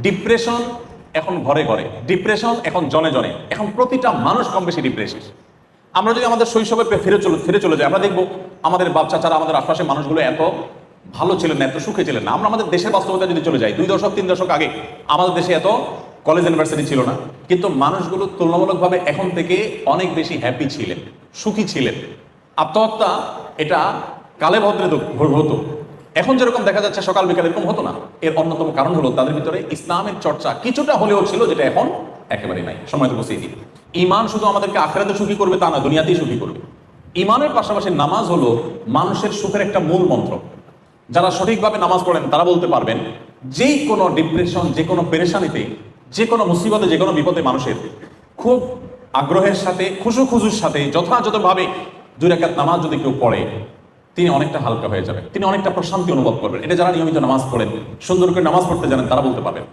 Depression এখন ঘরে ঘরে, ডিপ্রেশন এখন জনে জনে, এখন প্রতিটা মানুষ কম বেশি ডিপ্রেশন। আমরা যদি আমাদের শৈশবে ফিরে চলে যাই, আমরা দেখবো আমাদের বাচ্চারা, আমাদের আশপাশের মানুষগুলো এত ভালো ছিলেন না, এত সুখে ছিলেন না। আমরা আমাদের দেশের বাস্তবতা যদি চলে যাই, 2 দশক 3 দশক আগে আমাদের দেশে এত কলেজ ইউনিভার্সিটি ছিল না, কিন্তু মানুষগুলো তুলনামূলকভাবে এখন থেকে অনেক বেশি হ্যাপি ছিলেন, সুখী ছিলেন। আত্মহত্যা এটা কালে ভদ্রে হতো, এখন যেরকম দেখা যাচ্ছে সকাল বিকাল এরকম হতো না। এর অন্যতম কারণ হলো তাদের ভিতরে ইসলামের চর্চা কিছুটা হলেও ছিল, যেটা এখন একেবারে নাই। সময় তো বসেই দিই, ইমান শুধু আমাদেরকে আখিরাতে সুখী করবে তা না, দুনিয়াতেই সুখী করবে। ইমানের পাশাপাশি নামাজ হলো মানুষের সুখের একটা মূল মন্ত্র। যারা সঠিকভাবে নামাজ পড়েন তারা বলতে পারবেন, যে কোনো ডিপ্রেশন, যে কোনো পেরেশানিতে, যে কোনো মুসিবতে, যে কোনো বিপদে মানুষের খুব আগ্রহের সাথে, খুশুর সাথে যথাযথভাবে 2 রাকাত নামাজ যদি কেউ পড়ে, তিনি অনেকটা হালকা হয়ে যাবেন, তিনি অনেকটা প্রশান্তি অনুভব করবেন। এটা যারা নিয়মিত নামাজ পড়েন, সুন্দর করে নামাজ পড়তে জানেন, তারা বলতে পারবেন।